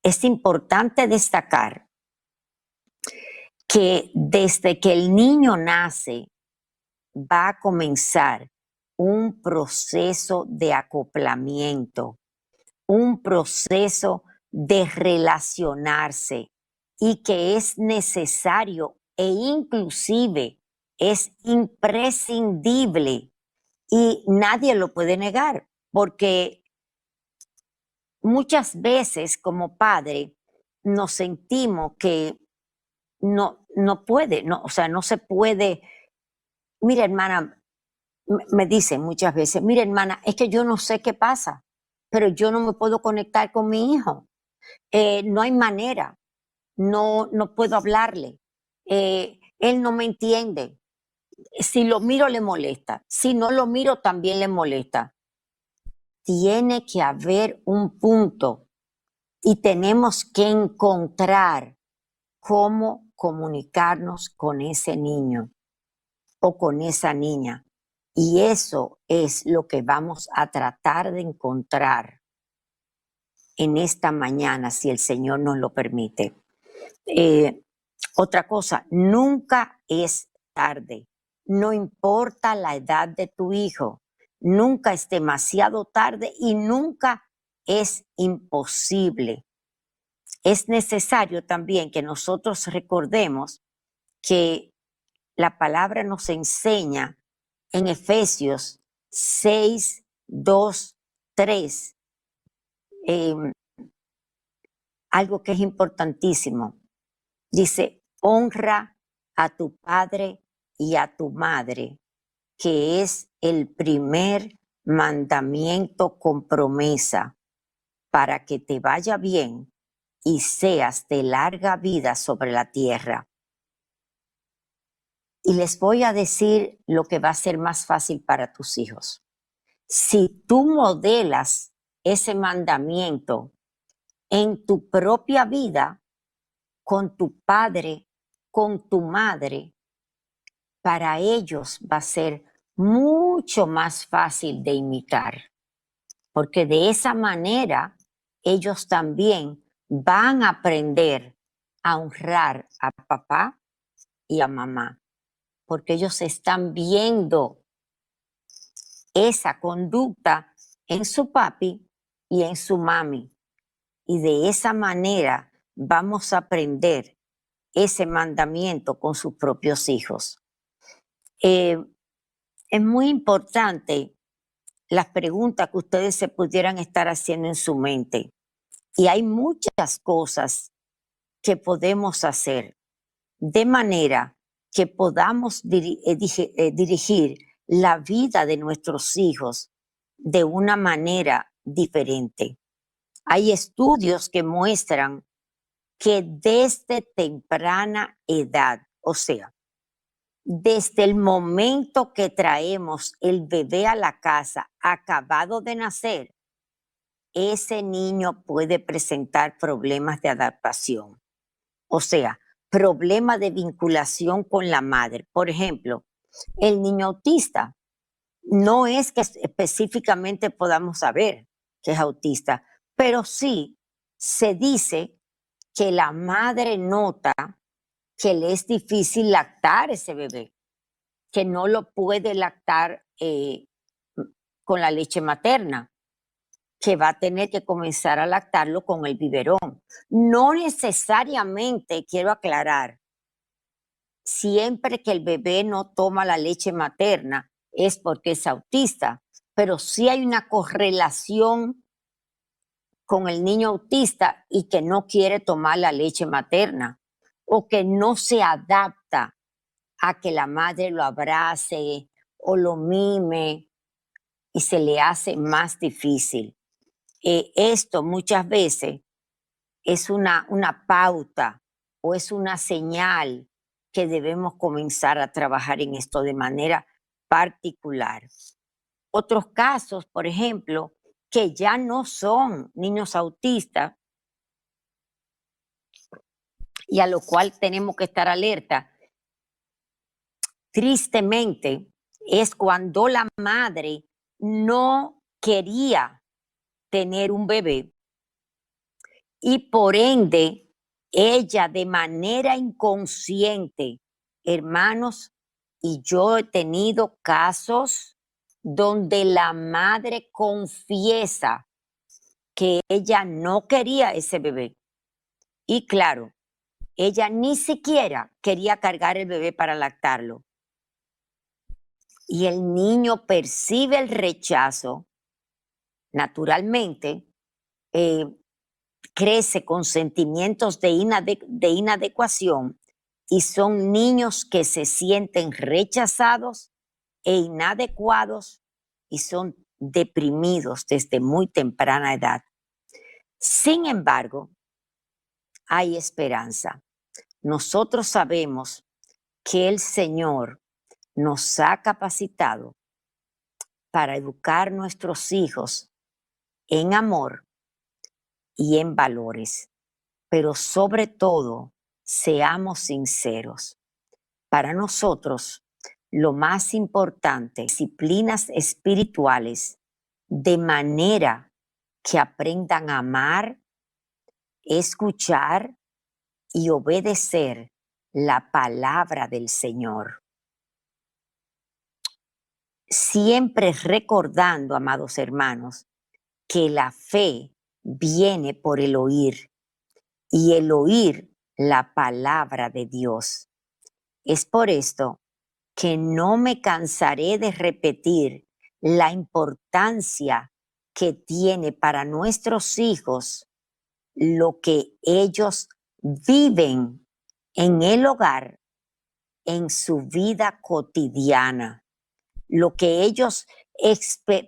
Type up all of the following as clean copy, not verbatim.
es importante destacar que desde que el niño nace va a comenzar un proceso de acoplamiento, un proceso de relacionarse y que es necesario e inclusive es imprescindible y nadie lo puede negar porque muchas veces como padre nos sentimos que no puede, no, o sea, no se puede. Mira, hermana, me dicen muchas veces, mira, hermana, es que yo no sé qué pasa, pero yo no me puedo conectar con mi hijo. No hay manera, no puedo hablarle. Él no me entiende. Si lo miro le molesta, si no lo miro también le molesta. Tiene que haber un punto y tenemos que encontrar cómo comunicarnos con ese niño o con esa niña. Y eso es lo que vamos a tratar de encontrar en esta mañana, si el Señor nos lo permite. Otra cosa, nunca es tarde. No importa la edad de tu hijo, nunca es demasiado tarde y nunca es imposible. Es necesario también que nosotros recordemos que la palabra nos enseña en Efesios 6, 2, 3, algo que es importantísimo. Dice, honra a tu padre y a tu madre, que es el primer mandamiento con promesa para que te vaya bien y seas de larga vida sobre la tierra. Y les voy a decir lo que va a ser más fácil para tus hijos. Si tú modelas ese mandamiento en tu propia vida, con tu padre, con tu madre, para ellos va a ser mucho más fácil de imitar, porque de esa manera ellos también van a aprender a honrar a papá y a mamá, porque ellos están viendo esa conducta en su papi y en su mami. Y de esa manera vamos a aprender ese mandamiento con sus propios hijos. Es muy importante las preguntas que ustedes se pudieran estar haciendo en su mente. Y hay muchas cosas que podemos hacer de manera que podamos dirigir la vida de nuestros hijos de una manera diferente. Hay estudios que muestran que desde temprana edad, o sea, desde el momento que traemos el bebé a la casa acabado de nacer, ese niño puede presentar problemas de adaptación. O sea, problemas de vinculación con la madre. Por ejemplo, el niño autista. No es que específicamente podamos saber que es autista, pero sí se dice que la madre nota que le es difícil lactar ese bebé, que no lo puede lactar con la leche materna, que va a tener que comenzar a lactarlo con el biberón. No necesariamente, quiero aclarar, siempre que el bebé no toma la leche materna es porque es autista, pero sí hay una correlación con el niño autista y que no quiere tomar la leche materna o que no se adapta a que la madre lo abrace o lo mime y se le hace más difícil. Esto muchas veces es una pauta o es una señal que debemos comenzar a trabajar en esto de manera particular. Otros casos, por ejemplo, que ya no son niños autistas y a lo cual tenemos que estar alerta, tristemente, es cuando la madre no quería tener un bebé y por ende, ella de manera inconsciente, hermanos, y yo he tenido casos donde la madre confiesa que ella no quería ese bebé. Y claro, ella ni siquiera quería cargar el bebé para lactarlo. Y el niño percibe el rechazo, naturalmente, eh, crece con sentimientos de inadecuación y son niños que se sienten rechazados e inadecuados y son deprimidos desde muy temprana edad. Sin embargo, hay esperanza. Nosotros sabemos que el Señor nos ha capacitado para educar nuestros hijos en amor y en valores, pero sobre todo, seamos sinceros. Para nosotros, lo más importante, disciplinas espirituales, de manera que aprendan a amar, escuchar y obedecer la palabra del Señor. Siempre recordando, amados hermanos, que la fe viene por el oír y el oír la palabra de Dios. Es por esto que no me cansaré de repetir la importancia que tiene para nuestros hijos lo que ellos viven en el hogar, en su vida cotidiana, lo que ellos,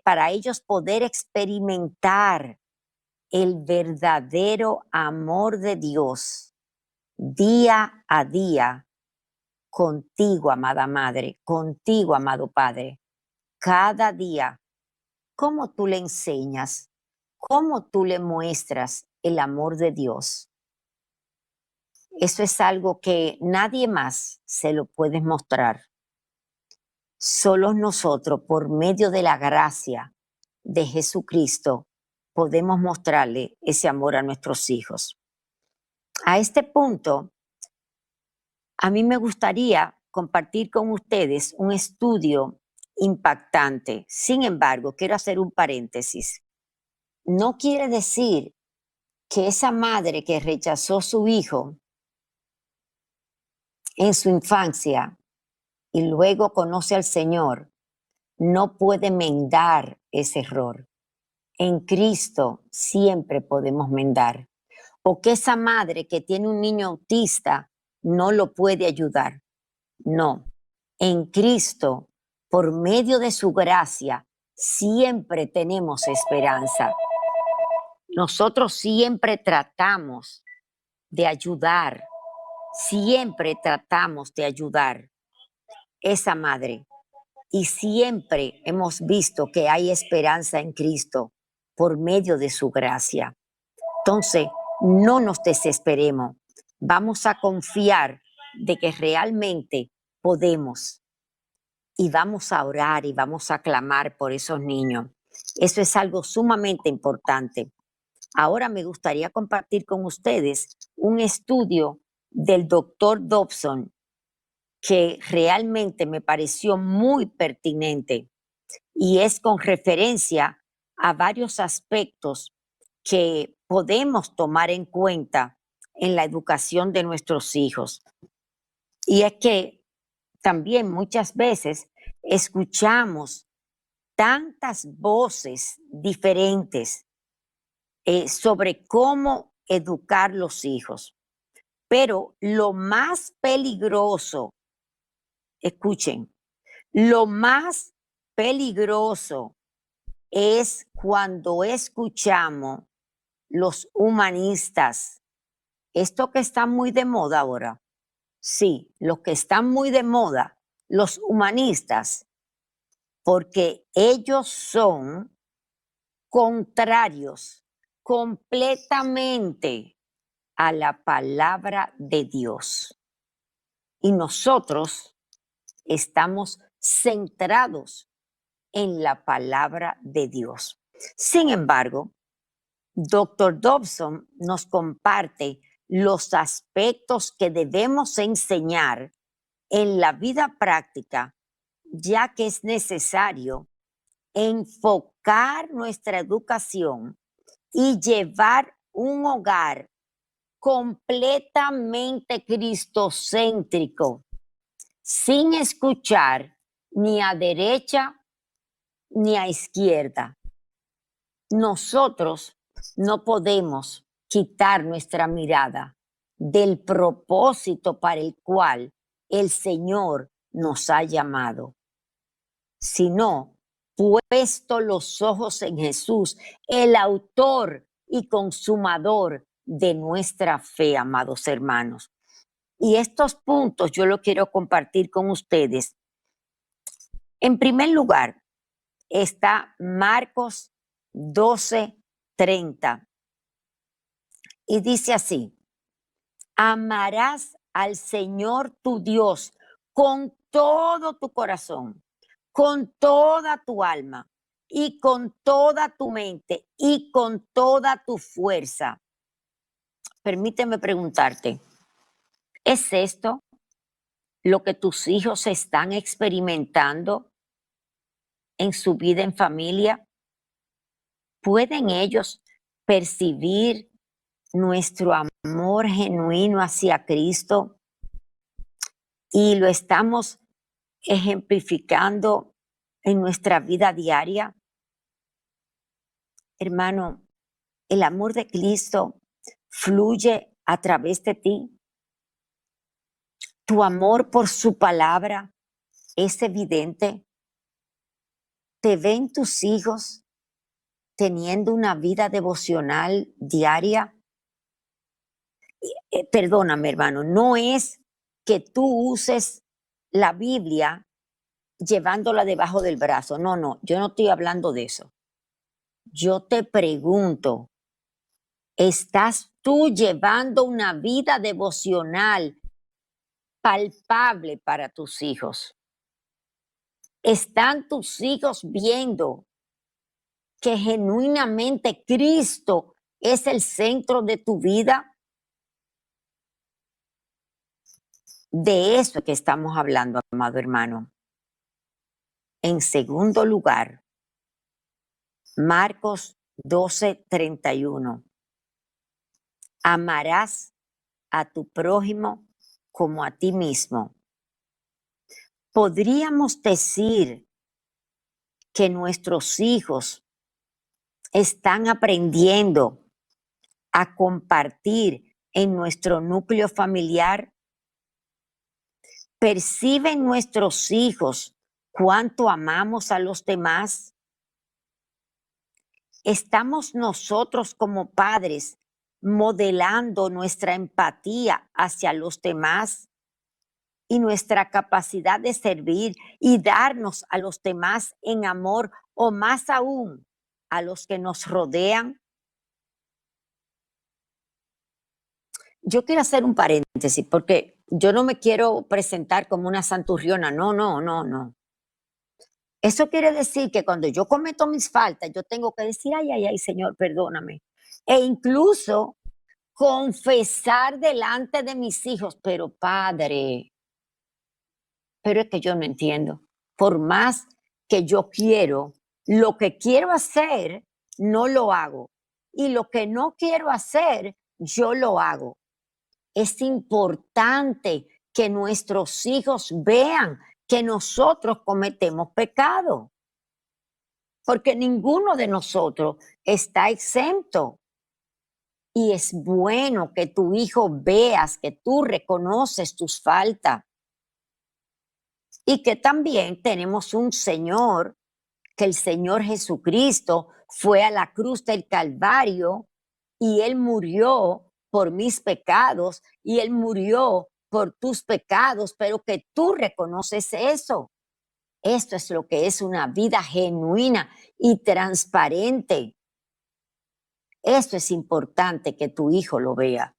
para ellos poder experimentar el verdadero amor de Dios día a día contigo, amada madre, contigo, amado padre, cada día. ¿Cómo tú le enseñas? ¿Cómo tú le muestras el amor de Dios? Eso es algo que nadie más se lo puede mostrar. Solo nosotros, por medio de la gracia de Jesucristo, podemos mostrarle ese amor a nuestros hijos. A este punto, a mí me gustaría compartir con ustedes un estudio impactante. Sin embargo, quiero hacer un paréntesis. No quiere decir que esa madre que rechazó a su hijo en su infancia y luego conoce al Señor, no puede enmendar ese error. En Cristo siempre podemos mendar. O que esa madre que tiene un niño autista no lo puede ayudar. No. En Cristo, por medio de su gracia, siempre tenemos esperanza. Nosotros siempre tratamos de ayudar, siempre tratamos de ayudar esa madre. Y siempre hemos visto que hay esperanza en Cristo por medio de su gracia. Entonces, no nos desesperemos. Vamos a confiar de que realmente podemos. Y vamos a orar y vamos a clamar por esos niños. Eso es algo sumamente importante. Ahora me gustaría compartir con ustedes un estudio del doctor Dobson que realmente me pareció muy pertinente y es con referencia a varios aspectos que podemos tomar en cuenta en la educación de nuestros hijos. Y es que también muchas veces escuchamos tantas voces diferentes sobre cómo educar los hijos. Pero lo más peligroso, escuchen, lo más peligroso es cuando escuchamos los humanistas. Esto que está muy de moda ahora. Sí, los que están muy de moda, los humanistas, porque ellos son contrarios completamente a la palabra de Dios. Y nosotros estamos centrados en la palabra de Dios. Sin embargo, Dr. Dobson nos comparte los aspectos que debemos enseñar en la vida práctica, ya que es necesario enfocar nuestra educación y llevar un hogar completamente cristocéntrico, sin escuchar ni a derecha ni a izquierda. Nosotros no podemos quitar nuestra mirada del propósito para el cual el Señor nos ha llamado, sino puesto los ojos en Jesús, el autor y consumador de nuestra fe, amados hermanos. Y estos puntos yo los quiero compartir con ustedes. En primer lugar, está Marcos 12:30 y dice así: amarás al Señor tu Dios con todo tu corazón, con toda tu alma y con toda tu mente y con toda tu fuerza. Permíteme preguntarte, ¿es esto lo que tus hijos están experimentando en su vida en familia? ¿Pueden ellos percibir nuestro amor genuino hacia Cristo y lo estamos ejemplificando en nuestra vida diaria? Hermano, el amor de Cristo fluye a través de ti. Tu amor por su palabra es evidente. ¿Te ven tus hijos teniendo una vida devocional diaria? Perdóname, hermano, no es que tú uses la Biblia llevándola debajo del brazo. No, no, yo no estoy hablando de eso. Yo te pregunto, ¿estás tú llevando una vida devocional palpable para tus hijos? ¿Están tus hijos viendo que genuinamente Cristo es el centro de tu vida? De eso que estamos hablando, amado hermano. En segundo lugar, Marcos 12:31. Amarás a tu prójimo como a ti mismo. Podríamos decir que nuestros hijos están aprendiendo a compartir en nuestro núcleo familiar. ¿Perciben nuestros hijos cuánto amamos a los demás? ¿Estamos nosotros como padres modelando nuestra empatía hacia los demás y nuestra capacidad de servir y darnos a los demás en amor, o más aún a los que nos rodean? Yo quiero hacer un paréntesis porque yo no me quiero presentar como una santurriona. No, no, no, no. Eso quiere decir que cuando yo cometo mis faltas, yo tengo que decir, ay, ay, ay, Señor, perdóname. E incluso confesar delante de mis hijos, pero Padre, pero es que yo no entiendo. Por más que yo quiero, lo que quiero hacer, no lo hago. Y lo que no quiero hacer, yo lo hago. Es importante que nuestros hijos vean que nosotros cometemos pecado, porque ninguno de nosotros está exento. Y es bueno que tu hijo veas que tú reconoces tus faltas y que también tenemos un Señor, que el Señor Jesucristo fue a la cruz del Calvario y Él murió por mis pecados y Él murió por tus pecados, pero que tú reconoces eso. Esto es lo que es una vida genuina y transparente. Esto es importante que tu hijo lo vea.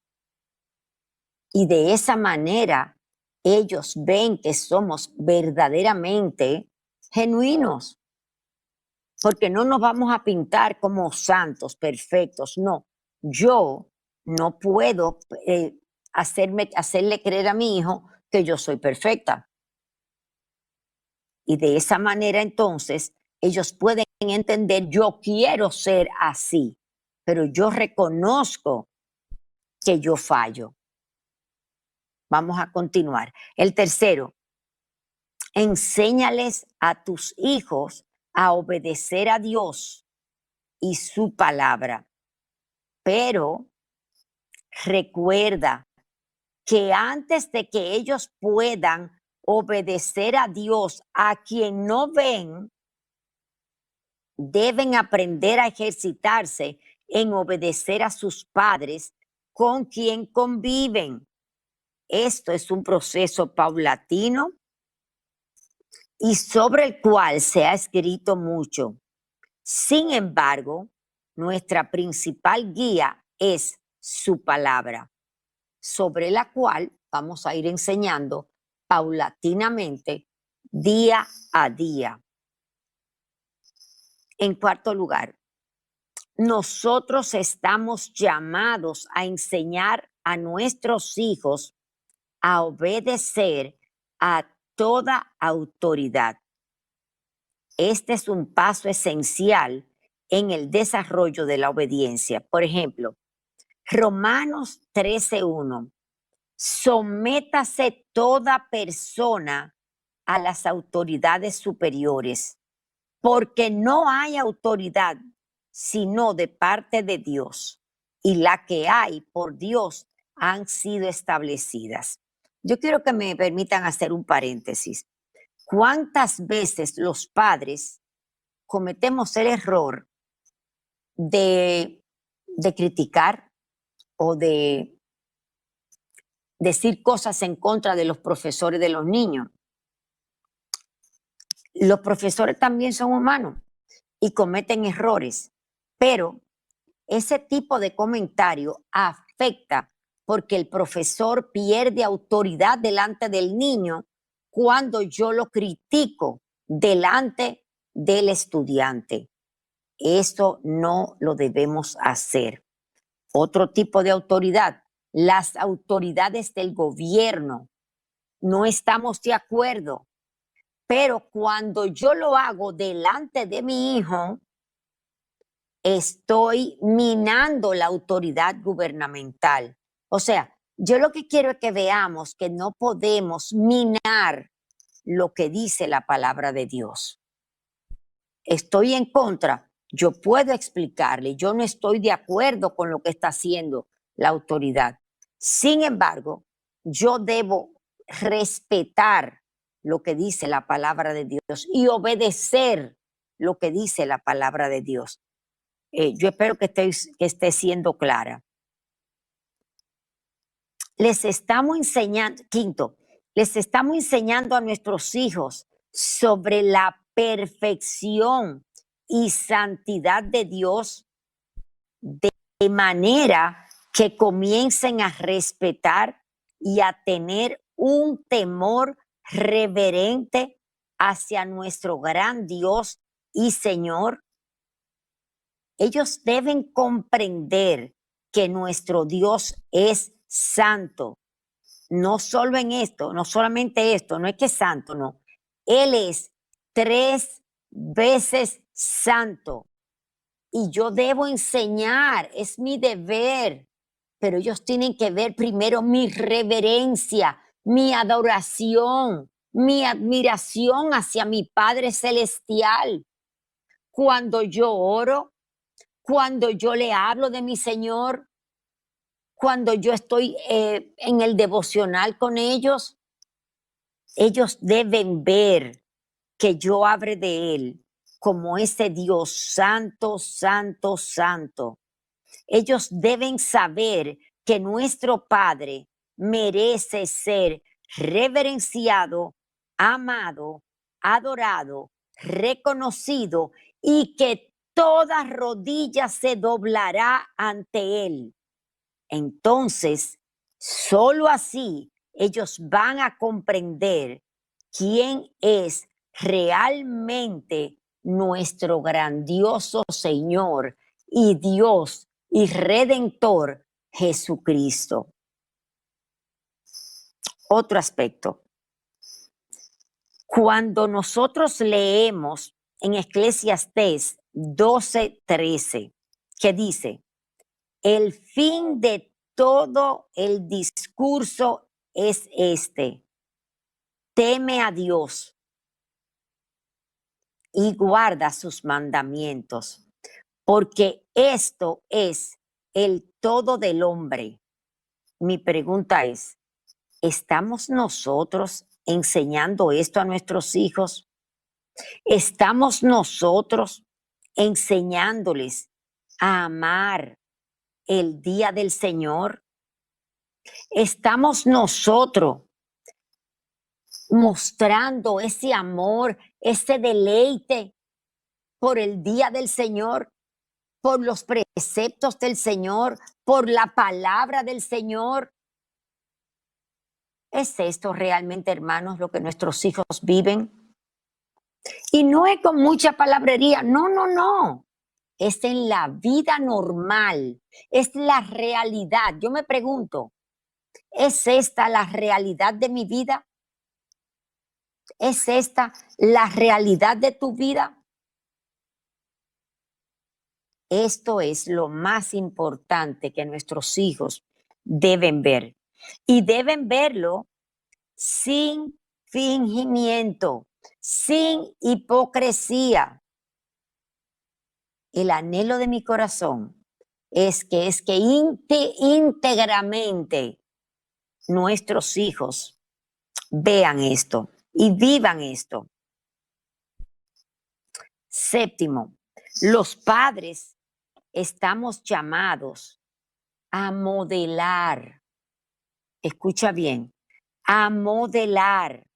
Y de esa manera ellos ven que somos verdaderamente genuinos. porque no nos vamos a pintar como santos, perfectos, no. Yo no puedo hacerle creer a mi hijo que yo soy perfecta. Y de esa manera entonces ellos pueden entender, yo quiero ser así, pero yo reconozco que yo fallo. Vamos a continuar. El tercero, enséñales a tus hijos a obedecer a Dios y su palabra. Pero recuerda que antes de que ellos puedan obedecer a Dios, a quien no ven, deben aprender a ejercitarse en obedecer a sus padres con quien conviven. Esto es un proceso paulatino y sobre el cual se ha escrito mucho. Sin embargo, nuestra principal guía es su palabra, sobre la cual vamos a ir enseñando paulatinamente día a día. En cuarto lugar, nosotros estamos llamados a enseñar a nuestros hijos a obedecer a toda autoridad. Este es un paso esencial en el desarrollo de la obediencia. Por ejemplo, Romanos 13:1. Sométase toda persona a las autoridades superiores, porque no hay autoridad sino de parte de Dios, y la que hay por Dios han sido establecidas. Yo quiero que me permitan hacer un paréntesis. ¿Cuántas veces los padres cometemos el error de, de criticar o de decir cosas en contra de los profesores de los niños? Los profesores también son humanos y cometen errores, pero ese tipo de comentario afecta porque el profesor pierde autoridad delante del niño cuando yo lo critico delante del estudiante. Eso no lo debemos hacer. Otro tipo de autoridad, las autoridades del gobierno. No estamos de acuerdo, pero cuando yo lo hago delante de mi hijo, estoy minando la autoridad gubernamental. O sea, yo lo que quiero es que veamos que no podemos minar lo que dice la palabra de Dios. Estoy en contra, yo puedo explicarle, yo no estoy de acuerdo con lo que está haciendo la autoridad. Sin embargo, yo debo respetar lo que dice la palabra de Dios y obedecer lo que dice la palabra de Dios. Yo espero que esté siendo clara. Les estamos enseñando, quinto, les estamos enseñando a nuestros hijos sobre la perfección y santidad de Dios de manera que comiencen a respetar y a tener un temor reverente hacia nuestro gran Dios y Señor. Ellos deben comprender que nuestro Dios es santo. No solo en esto, no solamente esto, no es que es santo, no. Él es 3 veces santo. Y yo debo enseñar, es mi deber. Pero ellos tienen que ver primero mi reverencia, mi adoración, mi admiración hacia mi Padre Celestial. Cuando yo oro, cuando yo le hablo de mi Señor, cuando yo estoy en el devocional con ellos deben ver que yo hable de Él como ese Dios santo, santo, santo. Ellos deben saber que nuestro Padre merece ser reverenciado, amado, adorado, reconocido y que toda rodilla se doblará ante Él. Entonces, solo así ellos van a comprender quién es realmente nuestro grandioso Señor y Dios y Redentor Jesucristo. Otro aspecto. Cuando nosotros leemos en Eclesiastés 12:13, que dice, el fin de todo el discurso es este: teme a Dios y guarda sus mandamientos, porque esto es el todo del hombre. Mi pregunta es, ¿estamos nosotros enseñando esto a nuestros hijos? ¿Estamos nosotros enseñándoles a amar el día del Señor? ¿Estamos nosotros mostrando ese amor, ese deleite por el día del Señor, por los preceptos del Señor, por la palabra del Señor? ¿Es esto realmente, hermanos, lo que nuestros hijos viven? Y no es con mucha palabrería, no, no, no. Es en la vida normal, es la realidad. Yo me pregunto, ¿es esta la realidad de mi vida? ¿Es esta la realidad de tu vida? Esto es lo más importante que nuestros hijos deben ver. Y deben verlo sin fingimiento, sin hipocresía. El anhelo de mi corazón es que íntegramente nuestros hijos vean esto y vivan esto. Séptimo, los padres estamos llamados a modelar, escucha bien, a modelar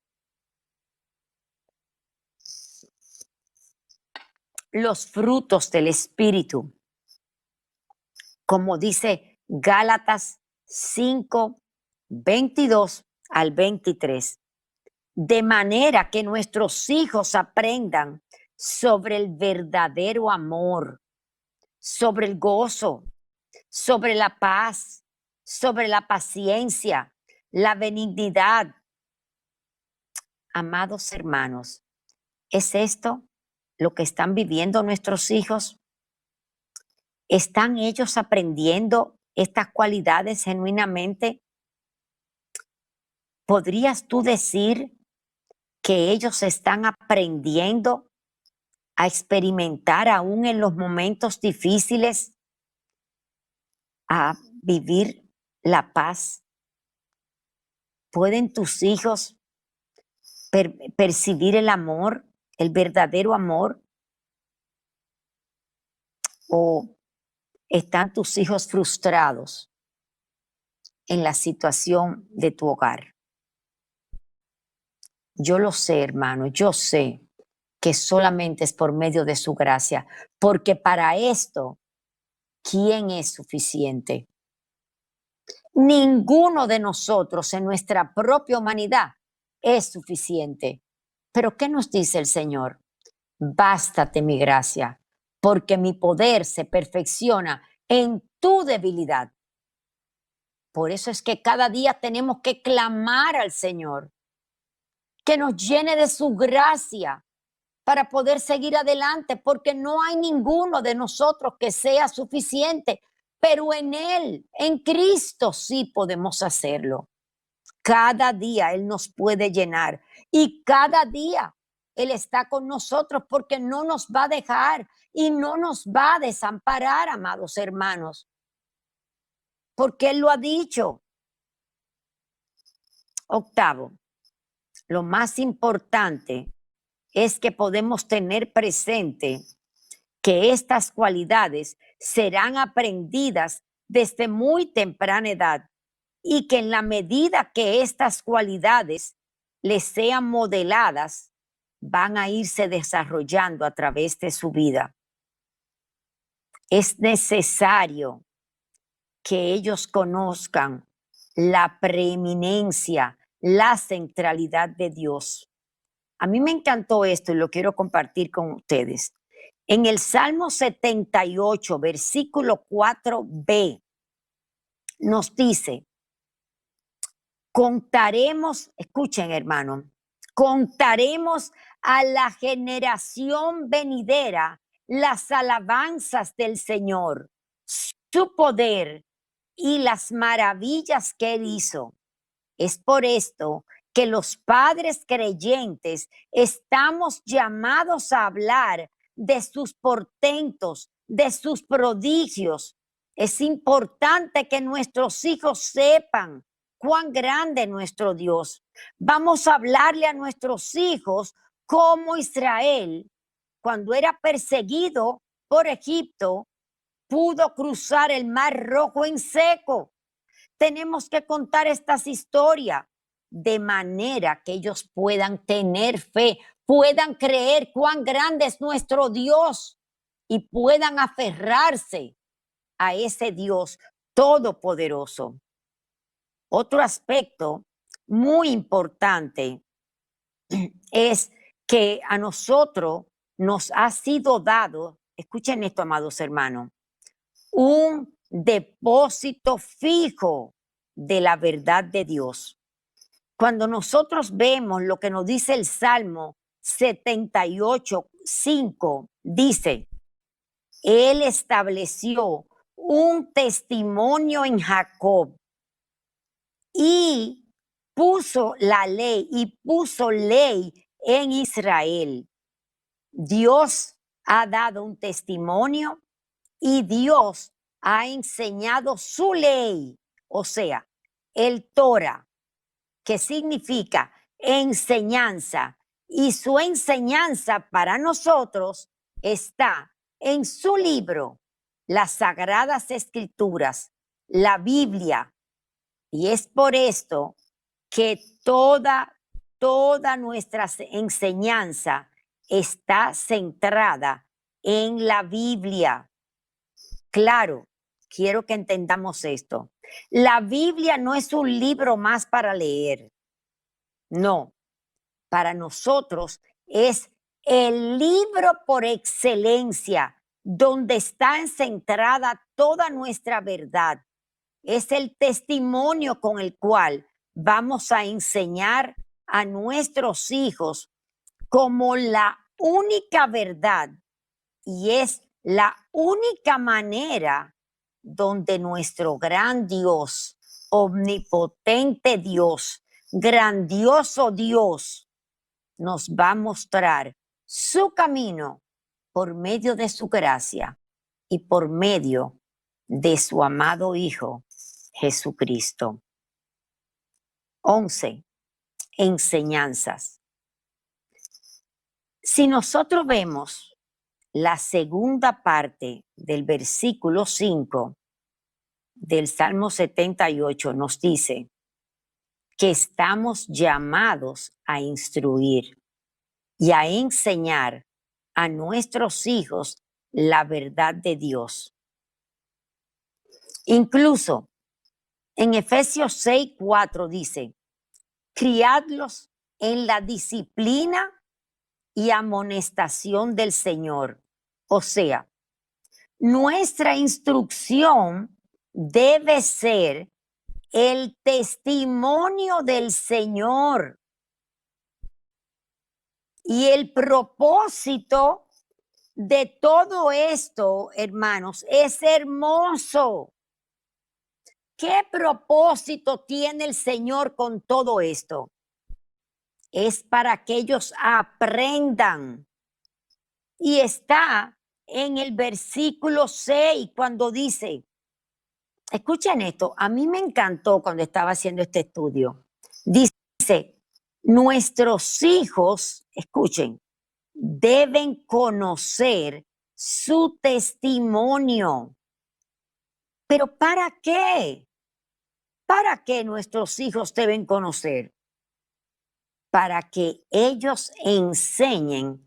los frutos del Espíritu, como dice Gálatas 5:22-23, de manera que nuestros hijos aprendan sobre el verdadero amor, sobre el gozo, sobre la paz, sobre la paciencia, la benignidad. Amados hermanos, ¿es esto lo que están viviendo nuestros hijos? ¿Están ellos aprendiendo estas cualidades genuinamente? ¿Podrías tú decir que ellos están aprendiendo a experimentar aún en los momentos difíciles, a vivir la paz? ¿Pueden tus hijos percibir el amor, el verdadero amor? ¿O están tus hijos frustrados en la situación de tu hogar? Yo lo sé, hermano, yo sé que solamente es por medio de su gracia, porque para esto, ¿quién es suficiente? Ninguno de nosotros en nuestra propia humanidad es suficiente. Pero ¿qué nos dice el Señor? Bástate mi gracia, porque mi poder se perfecciona en tu debilidad. Por eso es que cada día tenemos que clamar al Señor, que nos llene de su gracia para poder seguir adelante, porque no hay ninguno de nosotros que sea suficiente, pero en Él, en Cristo, sí podemos hacerlo. Cada día Él nos puede llenar y cada día Él está con nosotros porque no nos va a dejar y no nos va a desamparar, amados hermanos, porque Él lo ha dicho. Octavo, lo más importante es que podemos tener presente que estas cualidades serán aprendidas desde muy temprana edad y que en la medida que estas cualidades les sean modeladas, van a irse desarrollando a través de su vida. Es necesario que ellos conozcan la preeminencia, la centralidad de Dios. a mí me encantó esto y lo quiero compartir con ustedes. En el Salmo 78, versículo 4b, nos dice, contaremos, escuchen hermano, contaremos a la generación venidera las alabanzas del Señor, su poder y las maravillas que él hizo. Es por esto que los padres creyentes estamos llamados a hablar de sus portentos, de sus prodigios. Es importante que nuestros hijos sepan cuán grande es nuestro Dios. Vamos a hablarle a nuestros hijos cómo Israel, cuando era perseguido por Egipto, pudo cruzar el Mar Rojo en seco. Tenemos que contar estas historias de manera que ellos puedan tener fe, puedan creer cuán grande es nuestro Dios y puedan aferrarse a ese Dios todopoderoso. Otro aspecto muy importante es que a nosotros nos ha sido dado, escuchen esto, amados hermanos, un depósito fijo de la verdad de Dios. Cuando nosotros vemos lo que nos dice el Salmo 78, 5, dice, Él estableció un testimonio en Jacob y puso la ley y puso ley en Israel. Dios ha dado un testimonio y Dios ha enseñado su ley, o sea, el Torah, que significa enseñanza, y su enseñanza para nosotros está en su libro, las Sagradas Escrituras, la Biblia, y es por esto que toda nuestra enseñanza está centrada en la Biblia. Claro, quiero que entendamos esto. La Biblia no es un libro más para leer. No, para nosotros es el libro por excelencia, donde está centrada toda nuestra verdad. Es el testimonio con el cual vamos a enseñar a nuestros hijos como la única verdad, y es la única manera donde nuestro gran Dios, omnipotente Dios, grandioso Dios, nos va a mostrar su camino por medio de su gracia y por medio de su amado Hijo Jesucristo. 11. Enseñanzas. Si nosotros vemos la segunda parte del versículo 5 del Salmo 78, nos dice que estamos llamados a instruir y a enseñar a nuestros hijos la verdad de Dios. Incluso en Efesios 6:4 dice, criadlos en la disciplina y amonestación del Señor. O sea, nuestra instrucción debe ser el testimonio del Señor. Y el propósito de todo esto, hermanos, es hermoso. ¿Qué propósito tiene el Señor con todo esto? Es para que ellos aprendan. Y está en el versículo 6 cuando dice, escuchen esto, a mí me encantó cuando estaba haciendo este estudio. Dice, nuestros hijos, escuchen, deben conocer su testimonio. ¿Pero para qué? ¿Para qué nuestros hijos deben conocer? Para que ellos enseñen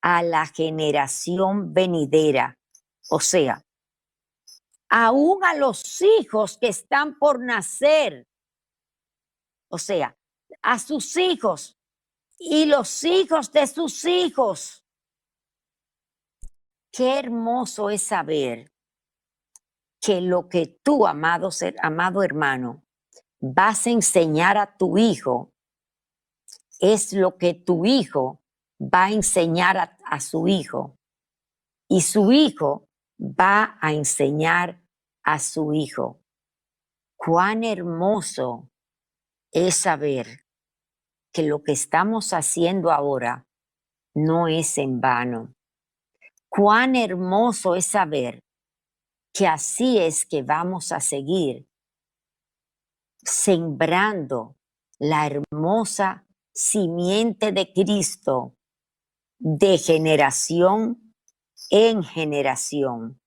a la generación venidera. O sea, aún a los hijos que están por nacer. O sea, a sus hijos y los hijos de sus hijos. Qué hermoso es saber que lo que tú, amado hermano, vas a enseñar a tu hijo es lo que tu hijo va a enseñar a su hijo. Y su hijo va a enseñar a su hijo. Cuán hermoso es saber que lo que estamos haciendo ahora no es en vano. Cuán hermoso es saber que así es que vamos a seguir sembrando la hermosa simiente de Cristo de generación en generación.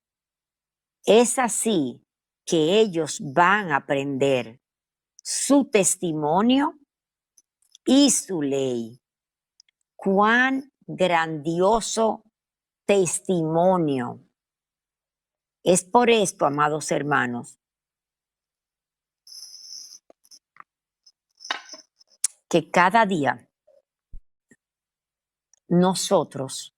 Es así que ellos van a aprender su testimonio y su ley. Cuán grandioso testimonio. Es por esto, amados hermanos, que cada día nosotros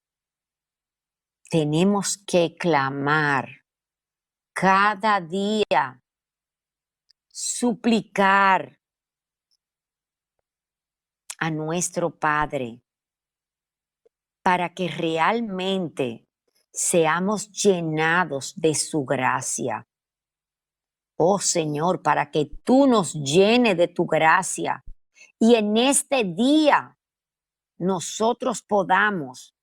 tenemos que clamar, cada día suplicar a nuestro Padre para que realmente seamos llenados de su gracia. Oh Señor, para que tú nos llenes de tu gracia y en este día nosotros podamos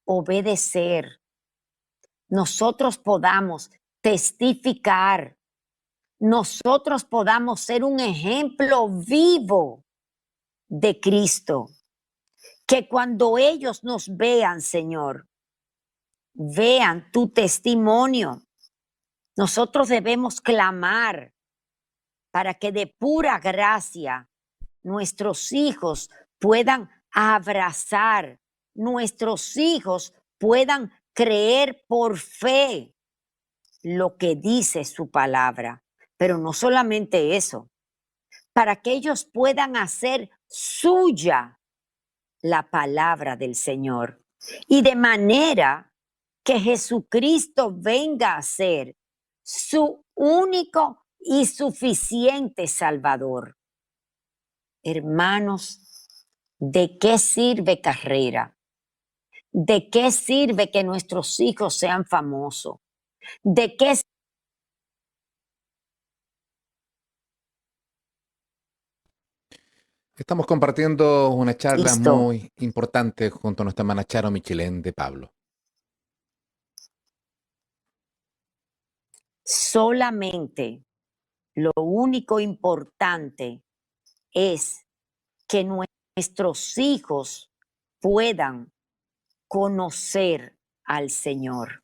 obedecer, nosotros podamos testificar, nosotros podamos ser un ejemplo vivo de Cristo. Que cuando ellos nos vean, Señor, vean tu testimonio. Nosotros debemos clamar para que de pura gracia nuestros hijos puedan abrazar, nuestros hijos puedan creer por fe lo que dice su palabra. Pero no solamente eso, para que ellos puedan hacer suya la palabra del Señor. Y de manera que Jesucristo venga a ser su único y suficiente Salvador. Hermanos, ¿de qué sirve carrera? ¿De qué sirve que nuestros hijos sean famosos? ¿De qué Estamos compartiendo una charla Cristo? muy importante junto a nuestra hermana Charo Michelén de Pablo. Solamente lo único importante es que nuestros hijos puedan conocer al Señor.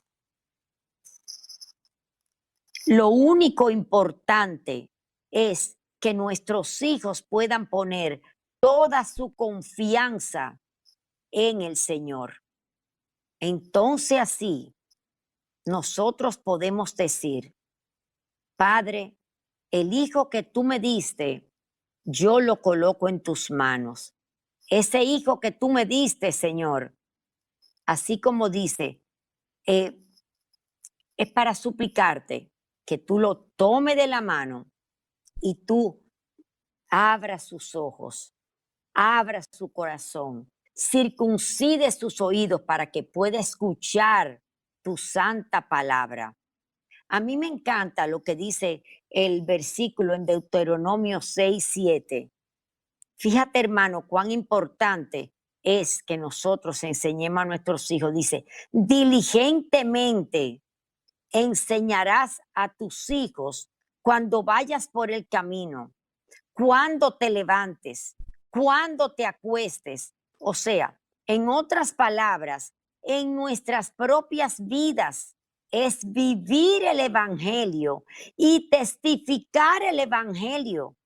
Lo único importante es que nuestros hijos puedan poner toda su confianza en el Señor. Entonces así nosotros podemos decir, Padre, el hijo que tú me diste, yo lo coloco en tus manos. Ese hijo que tú me diste, Señor, así como dice, es para suplicarte que tú lo tomes de la mano y tú abras sus ojos, abra su corazón, circuncide sus oídos para que pueda escuchar tu santa palabra. A mí me encanta lo que dice el versículo en Deuteronomio 6:7. Fíjate, hermano, cuán importante es que nosotros enseñemos a nuestros hijos. Dice, diligentemente enseñarás a tus hijos cuando vayas por el camino, cuando te levantes, cuando te acuestes. O sea, en otras palabras, en nuestras propias vidas es vivir el Evangelio y testificar el Evangelio.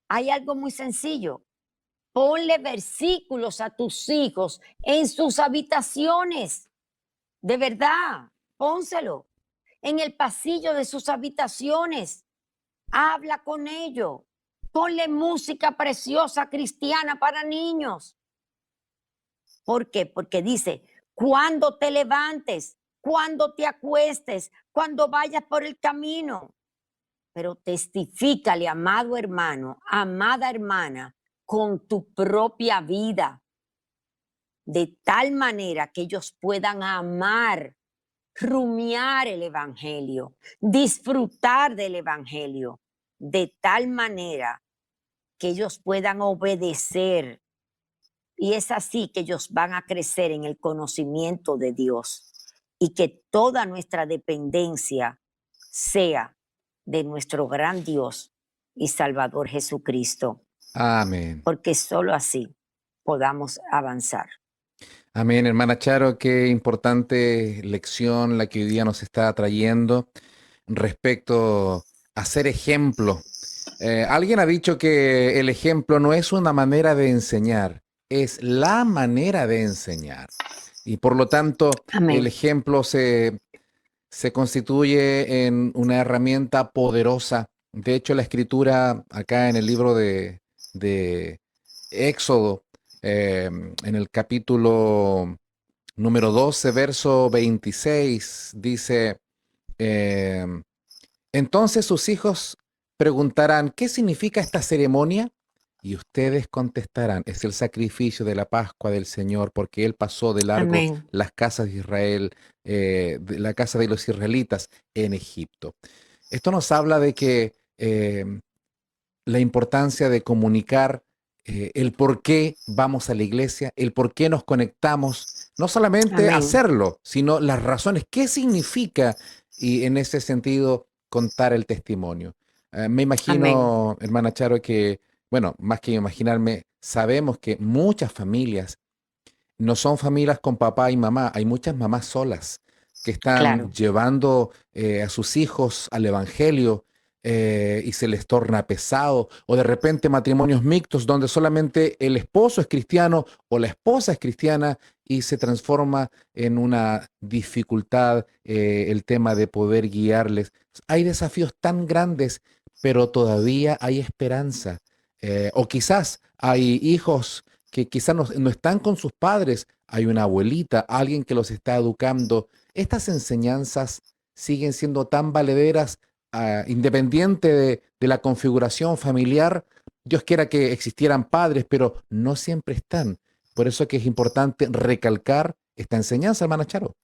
Hay algo muy sencillo. Ponle versículos a tus hijos en sus habitaciones. De verdad, pónselo. En el pasillo de sus habitaciones. Habla con ellos. Ponle música preciosa cristiana para niños. ¿Por qué? Porque dice, cuando te levantes, cuando te acuestes, cuando vayas por el camino. Pero testifícale, amado hermano, amada hermana, con tu propia vida, de tal manera que ellos puedan amar, rumiar el Evangelio, disfrutar del Evangelio, de tal manera que ellos puedan obedecer. Y es así que ellos van a crecer en el conocimiento de Dios y que toda nuestra dependencia sea de nuestro gran Dios y Salvador Jesucristo, Amén. porque solo así podamos avanzar. Amén, hermana Charo, qué importante lección la que hoy día nos está trayendo respecto a ser ejemplo. Alguien ha dicho que el ejemplo no es una manera de enseñar, es la manera de enseñar. Y por lo tanto, el Amén. ejemplo se constituye en una herramienta poderosa. De hecho, la escritura acá en el libro de Éxodo, en el capítulo número 12, verso 26, dice, em, entonces sus hijos preguntarán, ¿qué significa esta ceremonia? Y ustedes contestarán, es el sacrificio de la Pascua del Señor, porque Él pasó de largo Amén. las casas de Israel, de la casa de los israelitas en Egipto. Esto nos habla de que la importancia de comunicar el por qué vamos a la iglesia, el por qué nos conectamos, no solamente Amén. hacerlo, sino las razones, qué significa y en ese sentido contar el testimonio. Me Amén. imagino, hermana Charo, que, bueno, más que imaginarme, sabemos que muchas familias no son familias con papá y mamá, hay muchas mamás solas que están Claro. llevando a sus hijos al Evangelio y se les torna pesado, o de repente matrimonios mixtos donde solamente el esposo es cristiano o la esposa es cristiana y se transforma en una dificultad el tema de poder guiarles. Hay desafíos tan grandes, pero todavía hay esperanza. O quizás hay hijos que quizás no están con sus padres, hay una abuelita, alguien que los está educando. Estas enseñanzas siguen siendo tan valederas, independiente de la configuración familiar. Dios quiera que existieran padres, pero no siempre están. Por eso es que es importante recalcar esta enseñanza, hermana Charo.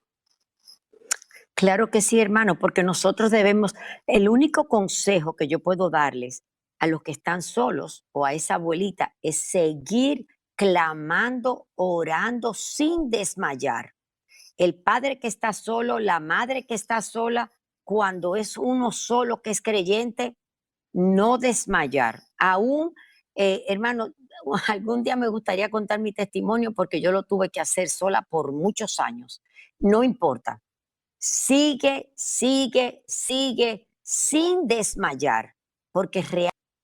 Claro que sí, hermano, porque nosotros debemos, el único consejo que yo puedo darles a los que están solos o a esa abuelita es seguir clamando, orando sin desmayar. El padre que está solo, la madre que está sola, cuando es uno solo que es creyente, no desmayar. Aún, hermano, algún día me gustaría contar mi testimonio porque yo lo tuve que hacer sola por muchos años. No importa. Sigue, sigue, sigue sin desmayar, porque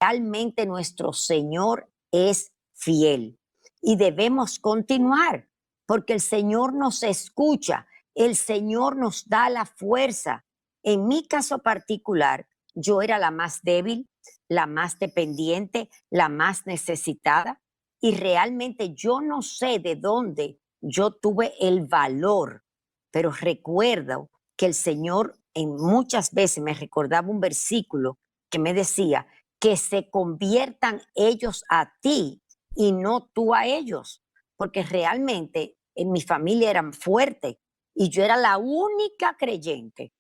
realmente nuestro Señor es fiel y debemos continuar, porque el Señor nos escucha, el Señor nos da la fuerza. En mi caso particular, yo era la más débil, la más dependiente, la más necesitada, y realmente yo no sé de dónde yo tuve el valor, pero recuerdo que el Señor en muchas veces me recordaba un versículo que me decía que se conviertan ellos a ti y no tú a ellos, porque realmente en mi familia eran fuertes y yo era la única creyente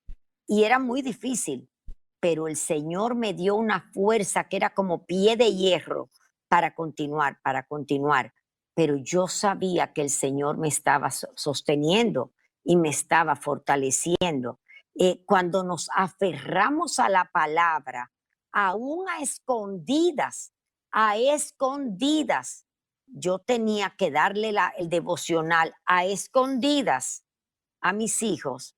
y era muy difícil, pero el Señor me dio una fuerza que era como pie de hierro para continuar, para continuar. Pero yo sabía que el Señor me estaba sosteniendo y me estaba fortaleciendo. Cuando nos aferramos a la palabra, aún a escondidas, yo tenía que darle el devocional a escondidas a mis hijos.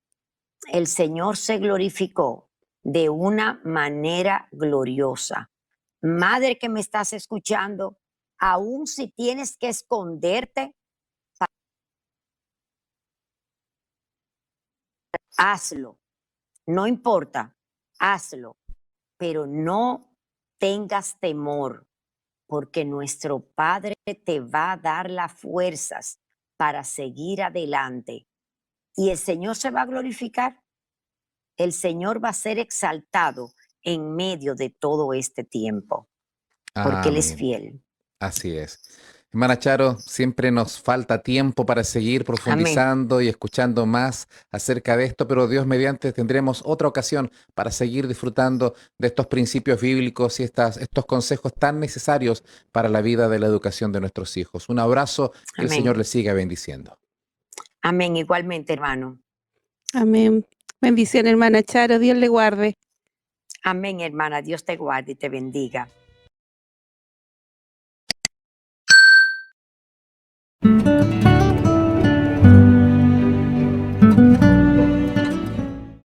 El Señor se glorificó de una manera gloriosa. Madre que me estás escuchando, aún si tienes que esconderte, hazlo. No importa, hazlo, pero no tengas temor, porque nuestro Padre te va a dar las fuerzas para seguir adelante. Y el Señor se va a glorificar. El Señor va a ser exaltado en medio de todo este tiempo, porque Él es Amén. fiel. Así es. Hermana Charo, siempre nos falta tiempo para seguir Amén. profundizando y escuchando más acerca de esto, pero Dios mediante tendremos otra ocasión para seguir disfrutando de estos principios bíblicos y estos consejos tan necesarios para la vida de la educación de nuestros hijos. Un abrazo, que el Señor Amén. les siga bendiciendo. Amén. Igualmente, hermano. Amén. Bendición, hermana Charo. Dios le guarde. Amén, hermana. Dios te guarde y te bendiga.